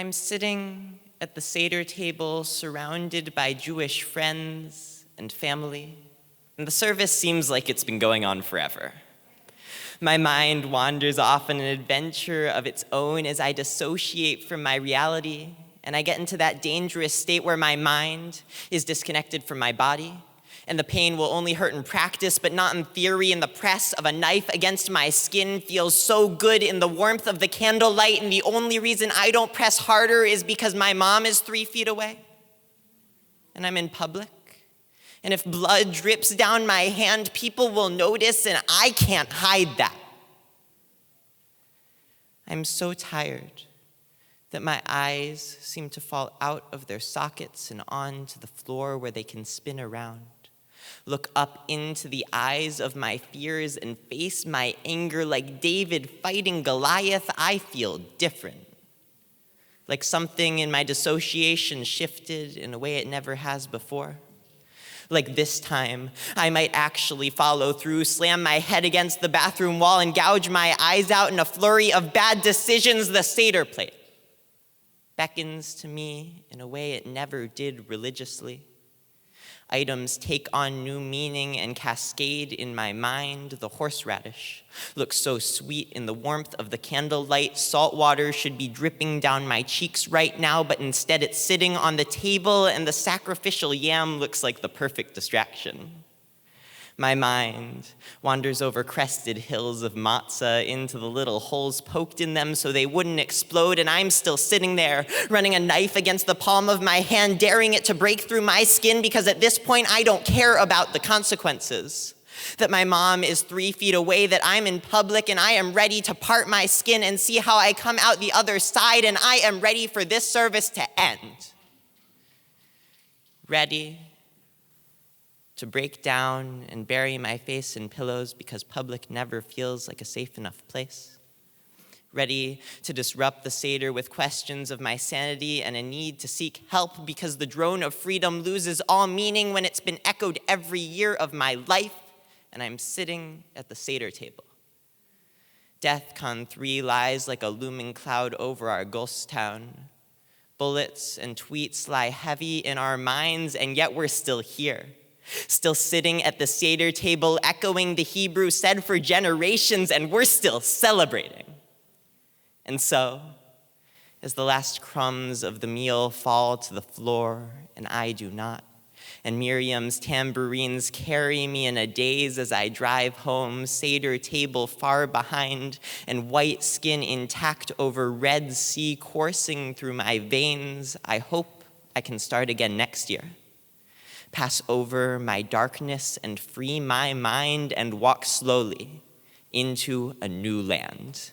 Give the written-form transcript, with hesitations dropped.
I'm sitting at the Seder table surrounded by Jewish friends and family, and the service seems like it's been going on forever. My mind wanders off on an adventure of its own as I dissociate from my reality, and I get into that dangerous state where my mind is disconnected from my body, and the pain will only hurt in practice, but not in theory, and the press of a knife against my skin feels so good in the warmth of the candlelight, and the only reason I don't press harder is because my mom is 3 feet away, and I'm in public. And if blood drips down my hand, people will notice, and I can't hide that. I'm so tired that my eyes seem to fall out of their sockets and onto the floor where they can spin around. Look up into the eyes of my fears and face my anger like David fighting Goliath. I feel different. Like something in my dissociation shifted in a way it never has before. Like this time, I might actually follow through, slam my head against the bathroom wall, and gouge my eyes out in a flurry of bad decisions. The Seder plate beckons to me in a way it never did religiously. Items take on new meaning and cascade in my mind. The horseradish looks so sweet in the warmth of the candlelight. Salt water should be dripping down my cheeks right now, but instead it's sitting on the table, and the sacrificial yam looks like the perfect distraction. My mind wanders over crested hills of matzah into the little holes poked in them so they wouldn't explode, and I'm still sitting there, running a knife against the palm of my hand, daring it to break through my skin, because at this point I don't care about the consequences. That my mom is 3 feet away, that I'm in public, and I am ready to part my skin and see how I come out the other side, and I am ready for this service to end. Ready to break down and bury my face in pillows because public never feels like a safe enough place. Ready to disrupt the Seder with questions of my sanity and a need to seek help because the drone of freedom loses all meaning when it's been echoed every year of my life, and I'm sitting at the Seder table. DEFCON 3 lies like a looming cloud over our ghost town. Bullets and tweets lie heavy in our minds, and yet we're still here. Still sitting at the Seder table, echoing the Hebrew said for generations, and we're still celebrating. And so, as the last crumbs of the meal fall to the floor, and I do not, and Miriam's tambourines carry me in a daze as I drive home, Seder table far behind, and white skin intact over Red Sea coursing through my veins, I hope I can start again next year. Pass over my darkness and free my mind and walk slowly into a new land.